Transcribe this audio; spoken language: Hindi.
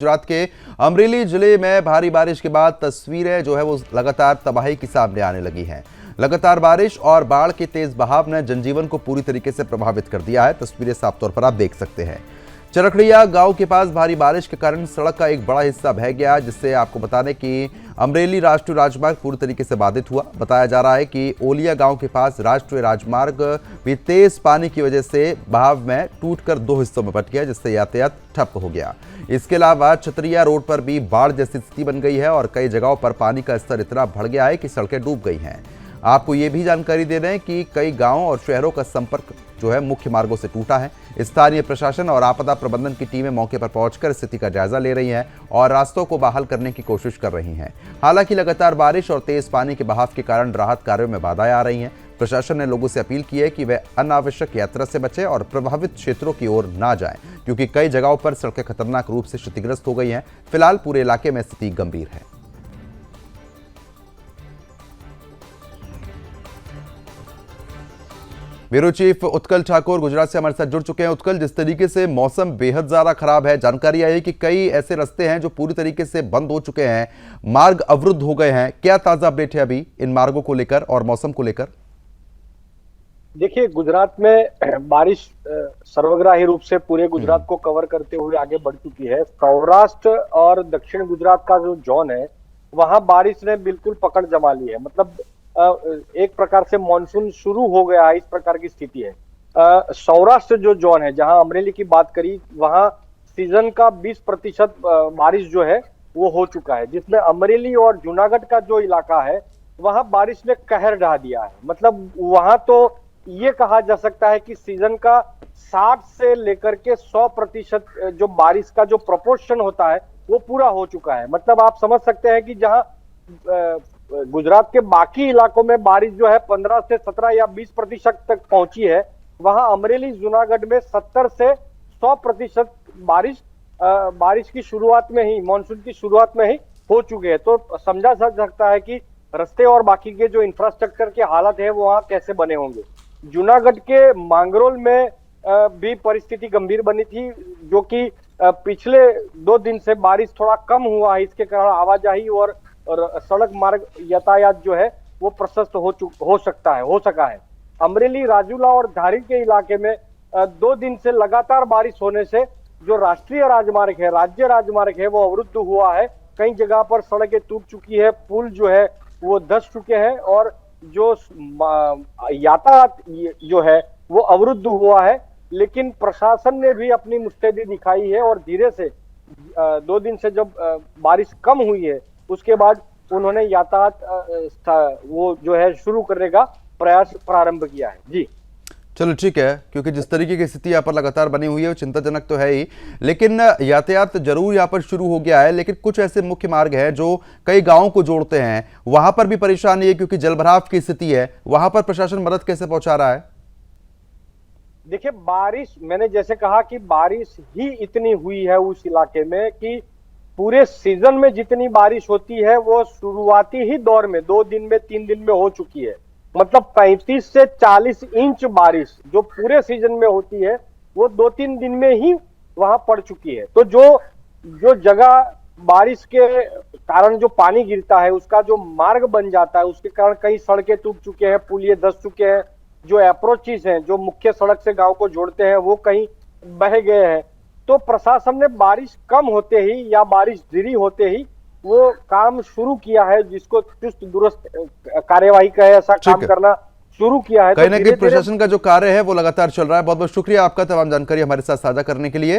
गुजरात के अमरेली जिले में भारी बारिश के बाद तस्वीरें जो है वो लगातार तबाही की सामने आने लगी हैं। लगातार बारिश और बाढ़ के तेज बहाव ने जनजीवन को पूरी तरीके से प्रभावित कर दिया है। तस्वीरें साफ तौर पर आप देख सकते हैं। चरखड़िया गांव के पास भारी बारिश के कारण सड़क का एक बड़ा हिस्सा बह गया, जिससे आपको बता दें कि अमरेली राष्ट्रीय राजमार्ग पूरी तरीके से बाधित हुआ। बताया जा रहा है कि ओलिया गांव के पास राष्ट्रीय राजमार्ग भी तेज पानी की वजह से बहाव में टूटकर दो हिस्सों में बट गया, जिससे यातायात ठप हो गया। इसके अलावा छतरिया रोड पर भी बाढ़ जैसी स्थिति बन गई है और कई जगहों पर पानी का स्तर इतना बढ़ गया है कि सड़कें डूब गई हैं। आपको ये भी जानकारी दे दें कि कई गांवों और शहरों का संपर्क जो है मुख्य मार्गों से टूटा है। स्थानीय प्रशासन और आपदा प्रबंधन की टीमें मौके पर पहुंचकर स्थिति का जायजा ले रही हैं और रास्तों को बहाल करने की कोशिश कर रही हैं। हालांकि लगातार बारिश और तेज पानी के बहाव के कारण राहत कार्यों में बाधाएं आ रही हैं। प्रशासन ने लोगों से अपील की है कि वे अनावश्यक यात्रा से बचें और प्रभावित क्षेत्रों की ओर ना जाएं, क्योंकि कई जगहों पर सड़कें खतरनाक रूप से क्षतिग्रस्त हो गई हैं। फिलहाल पूरे इलाके में स्थिति गंभीर है। ब्यूरो चीफ उत्कल ठाकुर गुजरात से हमारे साथ जुड़ चुके हैं। उत्कल, जिस तरीके से मौसम बेहद ज्यादा खराब है, जानकारी आई है कि कई ऐसे रास्ते हैं जो पूरी तरीके से बंद हो चुके हैं, मार्ग अवरुद्ध हो गए हैं। क्या ताजा अपडेट है अभी इन मार्गों को लेकर और मौसम को लेकर? देखिए, गुजरात में बारिश सर्वग्राही रूप से पूरे गुजरात को कवर करते हुए आगे बढ़ चुकी है। सौराष्ट्र और दक्षिण गुजरात का जो जोन है, वहां बारिश ने बिल्कुल पकड़ जमा ली है। मतलब एक प्रकार से मानसून शुरू हो गया है, इस प्रकार की स्थिति है। सौराष्ट्र जो जोन है, जहां अमरेली की बात करी, वहां सीजन का 20% बारिश जो है वो हो चुका है, जिसमें अमरेली और जूनागढ़ का जो इलाका है वहां बारिश ने कहर ढा दिया है। मतलब वहां तो ये कहा जा सकता है कि सीजन का 60 से लेकर के 100% जो बारिश का जो प्रोपोर्शन होता है वो पूरा हो चुका है। मतलब आप समझ सकते हैं कि जहां गुजरात के बाकी इलाकों में बारिश जो है 15 से 17 या 20% तक पहुंची है, वहां अमरेली जूनागढ़ में 70 से 100% बारिश की शुरुआत में ही, मानसून की शुरुआत में ही हो चुके हैं। तो समझा जा सकता है कि रास्ते और बाकी के जो इंफ्रास्ट्रक्चर के हालत है वो वहां कैसे बने होंगे। जूनागढ़ के मांगरोल में भी परिस्थिति गंभीर बनी थी, जो कि पिछले 2 दिन से बारिश थोड़ा कम हुआ है। इसके कारण आवाजाही और सड़क मार्ग यातायात जो है वो प्रशस्त हो सका है। अमरेली, राजूला और धारी के इलाके में 2 दिन से लगातार बारिश होने से जो राष्ट्रीय राजमार्ग है, राज्य राजमार्ग है, वो अवरुद्ध हुआ है। कई जगह पर सड़कें टूट चुकी है, पुल जो है वो धंस चुके हैं और जो यातायात जो है वो अवरुद्ध हुआ है। लेकिन प्रशासन ने भी अपनी मुस्तैदी दिखाई है और धीरे से 2 दिन से जब बारिश कम हुई है, उसके बाद उन्होंने यातायात वो जो है शुरू करने का प्रयास प्रारंभ किया है। जी चलो ठीक है, क्योंकि जिस तरीके की स्थिति यहाँ पर लगातार बनी हुई है वो चिंताजनक तो है ही, लेकिन यातायात जरूर यहाँ पर शुरू हो गया है। लेकिन कुछ ऐसे मुख्य मार्ग हैं जो कई गांवों को जोड़ते हैं, वहां पर भी परेशानी है क्योंकि जलभराव की स्थिति है। वहां पर प्रशासन मदद कैसे पहुंचा रहा है? देखिए, बारिश, मैंने जैसे कहा कि बारिश ही इतनी हुई है उस इलाके में कि पूरे सीजन में जितनी बारिश होती है वो शुरुआती ही दौर में 2 दिन में 3 दिन में हो चुकी है। मतलब 35 से 40 इंच बारिश जो पूरे सीजन में होती है वो 2-3 दिन में ही वहां पड़ चुकी है। तो जो जगह बारिश के कारण जो पानी गिरता है, उसका जो मार्ग बन जाता है, उसके कारण कई सड़कें टूट चुके हैं, पुलिये धंस चुके हैं। जो अप्रोचेस हैं, जो मुख्य सड़क से गांव को जोड़ते हैं, वो कहीं बह गए हैं। तो प्रशासन ने बारिश कम होते ही या बारिश धीरी होते ही वो काम शुरू किया है, जिसको चुस्त दुरुस्त कार्यवाही कहे, ऐसा काम करना शुरू किया है। कहीं ना कहीं प्रशासन का जो कार्य है वो लगातार चल रहा है। बहुत बहुत शुक्रिया आपका तमाम जानकारी हमारे साथ साझा करने के लिए।